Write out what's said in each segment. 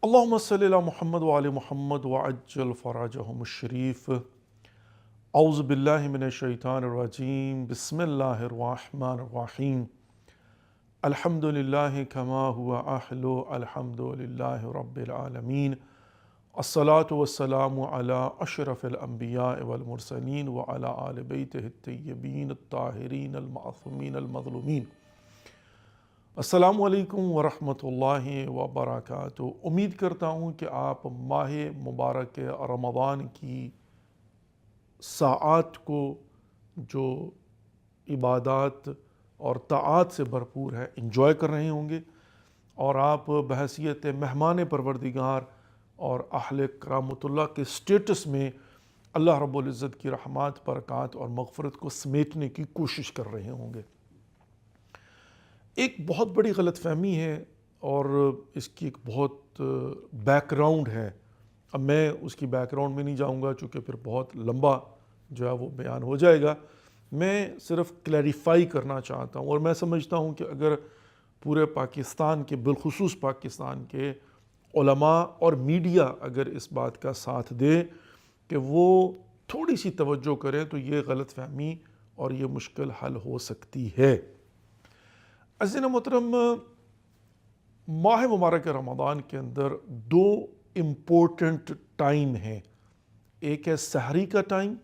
اللهم صل على محمد وعلى محمد وعجل فرجهم الشريف. أعوذ بالله من الشيطان الرجيم. بسم الله الرحمن الرحيم. الحمد لله كما هو أهل الحمد لله رب العالمين. الصلاة والسلام على أشرف الأنبياء والمرسلين وعلى آل بيته الطيبين الطاهرين المعصومين المظلومين. السلام علیکم ورحمۃ اللہ وبرکاتہ. امید کرتا ہوں کہ آپ ماہ مبارک رمضان کی ساعات کو جو عبادات اور طاعات سے بھرپور ہے انجوائے کر رہے ہوں گے، اور آپ بحیثیت مہمان پروردگار اور اہل کرامت اللہ کے سٹیٹس میں اللہ رب العزت کی رحمات، برکات اور مغفرت کو سمیٹنے کی کوشش کر رہے ہوں گے. ایک بہت بڑی غلط فہمی ہے اور اس کی ایک بہت بیک گراؤنڈ ہے. اب میں اس کی بیک گراؤنڈ میں نہیں جاؤں گا چونکہ پھر بہت لمبا جو ہے وہ بیان ہو جائے گا. میں صرف کلیریفائی کرنا چاہتا ہوں، اور میں سمجھتا ہوں کہ اگر پورے پاکستان کے، بالخصوص پاکستان کے علماء اور میڈیا اگر اس بات کا ساتھ دے کہ وہ تھوڑی سی توجہ کریں تو یہ غلط فہمی اور یہ مشکل حل ہو سکتی ہے. عزیزان محترم، ماہ مبارک رمضان کے اندر دو امپورٹنٹ ٹائم ہیں. ایک ہے سحری کا ٹائم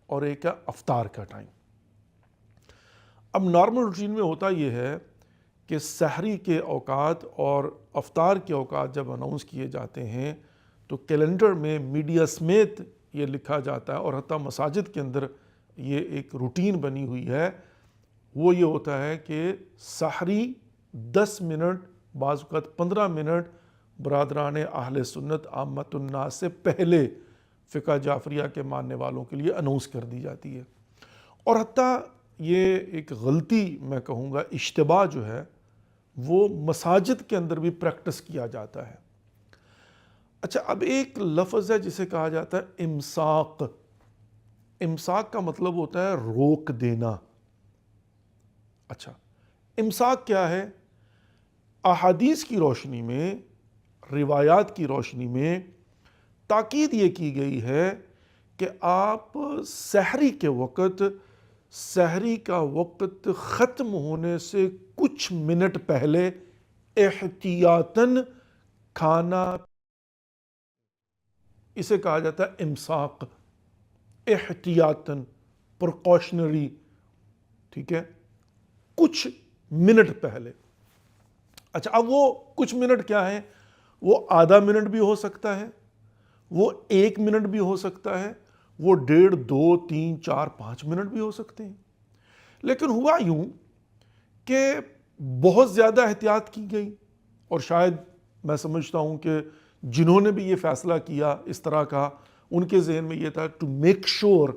اور ایک ہے افطار کا ٹائم. اب نارمل روٹین میں ہوتا یہ ہے کہ سحری کے اوقات اور افطار کے اوقات جب اناؤنس کیے جاتے ہیں تو کیلنڈر میں میڈیا سمیت یہ لکھا جاتا ہے، اور حتیٰ مساجد کے اندر یہ ایک روٹین بنی ہوئی ہے. وہ یہ ہوتا ہے کہ سحری 10 منٹ، بعض اوقات 15 منٹ برادران اہل سنت عامت الناس سے پہلے فقہ جعفریہ کے ماننے والوں کے لیے اناؤنس کر دی جاتی ہے. اور حتیٰ یہ ایک غلطی میں کہوں گا، اشتباہ جو ہے وہ مساجد کے اندر بھی پریکٹس کیا جاتا ہے. اچھا، اب ایک لفظ ہے جسے کہا جاتا ہے امساک. امساک کا مطلب ہوتا ہے روک دینا. اچھا، امساک کیا ہے؟ احادیث کی روشنی میں، روایات کی روشنی میں تاکید یہ کی گئی ہے کہ آپ سحری کے وقت، سحری کا وقت ختم ہونے سے کچھ منٹ پہلے احتیاطاً کھانا، اسے کہا جاتا ہے امساک. احتیاطاً، پریکاشنری، ٹھیک ہے، کچھ منٹ پہلے. اچھا، اب وہ کچھ منٹ کیا ہے؟ وہ آدھا منٹ بھی ہو سکتا ہے، وہ 1 منٹ بھی ہو سکتا ہے، وہ 1.5، 2، 3، 4، 5 منٹ بھی ہو سکتے ہیں. لیکن ہوا یوں کہ بہت زیادہ احتیاط کی گئی، اور شاید میں سمجھتا ہوں کہ جنہوں نے بھی یہ فیصلہ کیا اس طرح کا، ان کے ذہن میں یہ تھا ٹو میک شور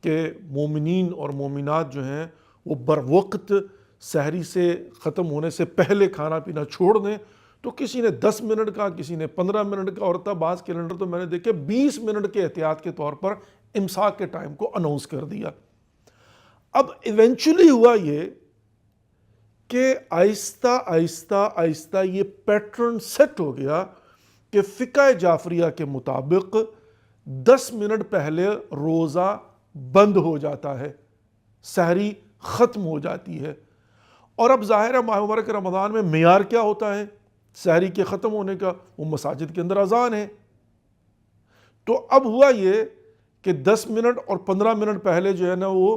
کہ مومنین اور مومنات جو ہیں وہ بروقت سحری سے ختم ہونے سے پہلے کھانا پینا چھوڑ دیں. تو کسی نے 10 منٹ کا، کسی نے 15 منٹ کا، اور تب بعض کیلنڈر تو میں نے دیکھے 20 منٹ کے احتیاط کے طور پر امساک کے ٹائم کو اناؤنس کر دیا. اب ایونچولی ہوا یہ کہ آہستہ آہستہ آہستہ یہ پیٹرن سیٹ ہو گیا کہ فقہ جعفریہ کے مطابق 10 منٹ پہلے روزہ بند ہو جاتا ہے، سحری ختم ہو جاتی ہے. اور اب ظاہر ہے ماہ مبارک رمضان میں معیار کیا ہوتا ہے سحری کے ختم ہونے کا؟ وہ مساجد کے اندر اذان ہے. تو اب ہوا یہ کہ 10 منٹ اور 15 منٹ پہلے جو ہے نا، وہ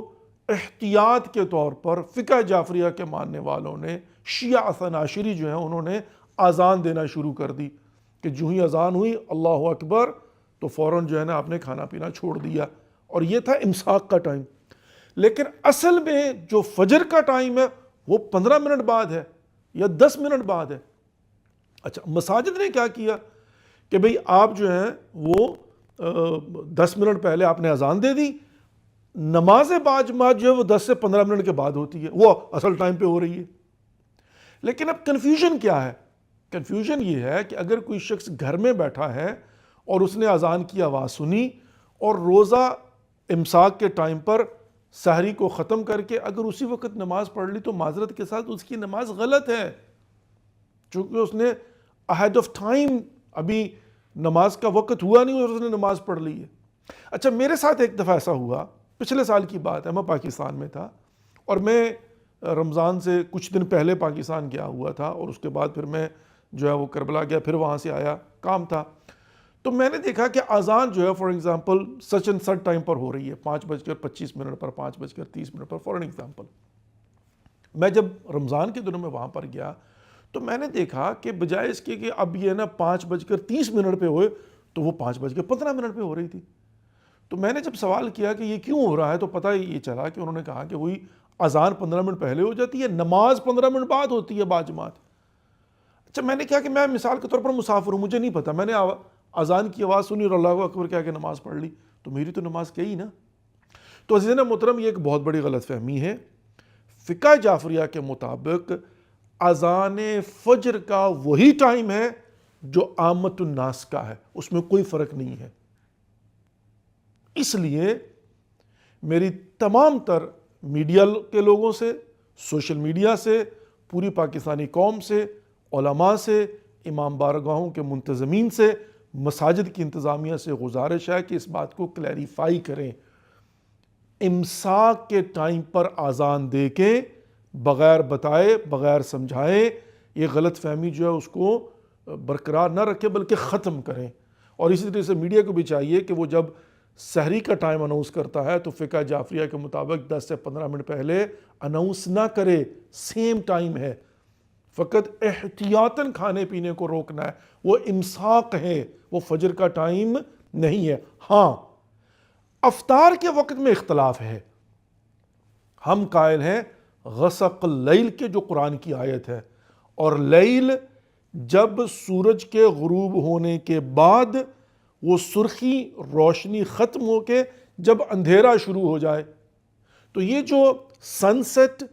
احتیاط کے طور پر فقہ جعفریہ کے ماننے والوں نے، شیعہ اثنا عشری جو ہیں، انہوں نے اذان دینا شروع کر دی کہ جو ہی اذان ہوئی اللہ اکبر تو فوراً جو ہے نا آپ نے کھانا پینا چھوڑ دیا. اور یہ تھا امساک کا ٹائم. لیکن اصل میں جو فجر کا ٹائم ہے وہ 15 منٹ بعد ہے یا 10 منٹ بعد ہے. اچھا، مساجد نے کیا کیا کہ بھئی آپ جو ہیں وہ 10 منٹ پہلے آپ نے اذان دے دی، نماز باجماعت جو ہے وہ 10 سے 15 منٹ کے بعد ہوتی ہے، وہ اصل ٹائم پہ ہو رہی ہے. لیکن اب کنفیوژن کیا ہے؟ کنفیوژن یہ ہے کہ اگر کوئی شخص گھر میں بیٹھا ہے اور اس نے اذان کی آواز سنی اور روزہ امساک کے ٹائم پر سحری کو ختم کر کے اگر اسی وقت نماز پڑھ لی تو معذرت کے ساتھ اس کی نماز غلط ہے، چونکہ اس نے اہیڈ آف ٹائم ابھی نماز کا وقت ہوا نہیں اور اس نے نماز پڑھ لی ہے۔ اچھا میرے ساتھ ایک دفعہ ایسا ہوا، پچھلے سال کی بات ہے، میں پاکستان میں تھا اور میں رمضان سے کچھ دن پہلے پاکستان گیا ہوا تھا، اور اس کے بعد پھر میں جو ہے وہ کربلا گیا، پھر وہاں سے آیا، کام تھا۔ تو میں نے دیکھا کہ اذان جو ہے for example such and such time پر ہو رہی ہے، 5:25 پر، 5:30 پر، فار ایگزامپل۔ میں جب رمضان کے دنوں میں وہاں پر گیا تو میں نے دیکھا کہ بجائے اس کے کہ اب یہ نا 5:30 پہ ہوئے تو وہ 5:15 پہ ہو رہی تھی۔ تو میں نے جب سوال کیا کہ یہ کیوں ہو رہا ہے تو پتہ یہ چلا کہ انہوں نے کہا کہ وہی اذان 15 منٹ پہلے ہو جاتی ہے، نماز 15 منٹ بعد ہوتی ہے باجماعت۔ اچھا میں نے کہا کہ میں مثال کے طور پر مسافر ہوں، مجھے نہیں پتا، میں نے اذان کی آواز سنی اور اللہ اکبر کہہ کے نماز پڑھ لی، تو میری تو نماز گئی نا۔ تو عزیزنا محترم، یہ ایک بہت بڑی غلط فہمی ہے۔ فقہ جعفریہ کے مطابق اذان فجر کا وہی ٹائم ہے جو عامت الناس کا ہے، اس میں کوئی فرق نہیں ہے۔ اس لیے میری تمام تر میڈیا کے لوگوں سے، سوشل میڈیا سے، پوری پاکستانی قوم سے، علماء سے، امام بارگاہوں کے منتظمین سے، مساجد کی انتظامیہ سے گزارش ہے کہ اس بات کو کلیریفائی کریں۔ امساک کے ٹائم پر اذان دے کے بغیر بتائے، بغیر سمجھائے، یہ غلط فہمی جو ہے اس کو برقرار نہ رکھے بلکہ ختم کریں۔ اور اسی طرح سے میڈیا کو بھی چاہیے کہ وہ جب سحری کا ٹائم اناؤنس کرتا ہے تو فقہ جعفریہ کے مطابق 10 سے 15 منٹ پہلے اناؤنس نہ کرے، سیم ٹائم ہے، فقط احتیاطاً کھانے پینے کو روکنا ہے، وہ امساک ہے، وہ فجر کا ٹائم نہیں ہے۔ ہاں افطار کے وقت میں اختلاف ہے، ہم قائل ہیں غسق اللیل کے جو قرآن کی آیت ہے، اور لیل جب سورج کے غروب ہونے کے بعد وہ سرخی روشنی ختم ہو کے جب اندھیرا شروع ہو جائے، تو یہ جو سن سیٹ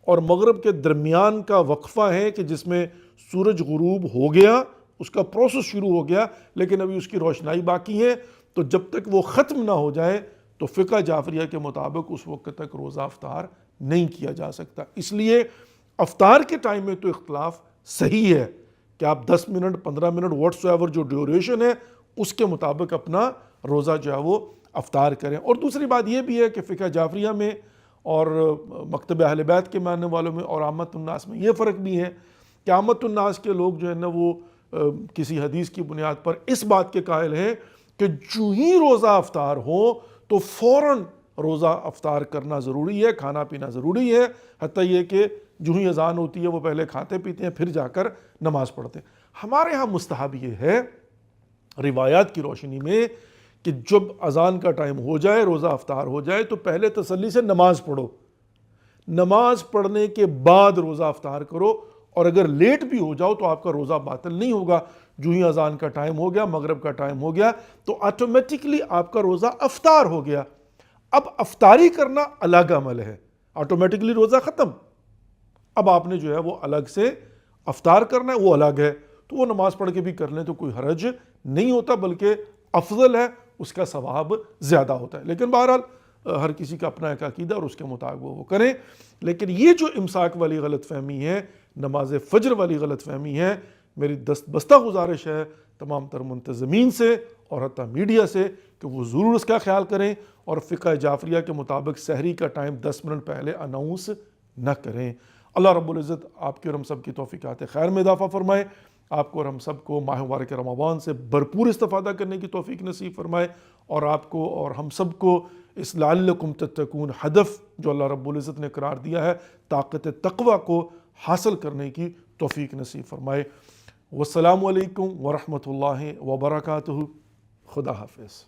اور مغرب کے درمیان کا وقفہ ہے کہ جس میں سورج غروب ہو گیا، اس کا پروسیس شروع ہو گیا لیکن ابھی اس کی روشنائی باقی ہے، تو جب تک وہ ختم نہ ہو جائے تو فقہ جعفریہ کے مطابق اس وقت تک روزہ افطار نہیں کیا جا سکتا۔ اس لیے افطار کے ٹائم میں تو اختلاف صحیح ہے کہ آپ 10 منٹ 15 منٹ واٹس ایور جو ڈیوریشن ہے اس کے مطابق اپنا روزہ جو ہے وہ افطار کریں۔ اور دوسری بات یہ بھی ہے کہ فقہ جعفریہ میں اور مکتب اہل بیت کے ماننے والوں میں اور عامت الناس میں یہ فرق بھی ہے کہ عامت الناس کے لوگ جو ہے نا وہ کسی حدیث کی بنیاد پر اس بات کے قائل ہیں کہ جو ہی روزہ افطار ہو تو فوراً روزہ افطار کرنا ضروری ہے، کھانا پینا ضروری ہے، حتیٰ یہ کہ جو ہی اذان ہوتی ہے وہ پہلے کھاتے پیتے ہیں پھر جا کر نماز پڑھتے ہیں۔ ہمارے ہاں مستحب یہ ہے روایات کی روشنی میں کہ جب اذان کا ٹائم ہو جائے، روزہ افطار ہو جائے تو پہلے تسلی سے نماز پڑھو، نماز پڑھنے کے بعد روزہ افطار کرو، اور اگر لیٹ بھی ہو جاؤ تو آپ کا روزہ باطل نہیں ہوگا۔ جو ہی اذان کا ٹائم ہو گیا، مغرب کا ٹائم ہو گیا تو آٹومیٹکلی آپ کا روزہ افطار ہو گیا۔ اب افطاری کرنا الگ عمل ہے، آٹومیٹکلی روزہ ختم، اب آپ نے جو ہے وہ الگ سے افطار کرنا ہے، وہ الگ ہے، تو وہ نماز پڑھ کے بھی کر لیں تو کوئی حرج نہیں ہوتا، بلکہ افضل ہے، اس کا ثواب زیادہ ہوتا ہے۔ لیکن بہرحال ہر کسی کا اپنا ایک عقیدہ اور اس کے مطابق وہ کریں۔ لیکن یہ جو امساک والی غلط فہمی ہے، نماز فجر والی غلط فہمی ہے، میری دست بستہ گزارش ہے تمام تر منتظمین سے اور حتیٰ میڈیا سے کہ وہ ضرور اس کا خیال کریں اور فقہ جعفریہ کے مطابق سحری کا ٹائم 10 منٹ پہلے اناؤنس نہ کریں۔ اللہ رب العزت آپ کی اور ہم سب کی توفیقات خیر میں اضافہ فرمائے، آپ کو اور ہم سب کو ماہ مبارک رمضان سے بھرپور استفادہ کرنے کی توفیق نصیب فرمائے، اور آپ کو اور ہم سب کو اس لعلکم تتقون ہدف جو اللہ رب العزت نے قرار دیا ہے، طاقت تقوی کو حاصل کرنے کی توفیق نصیب فرمائے۔ والسلام علیکم ورحمۃ اللہ وبرکاتہ۔ خدا حافظ۔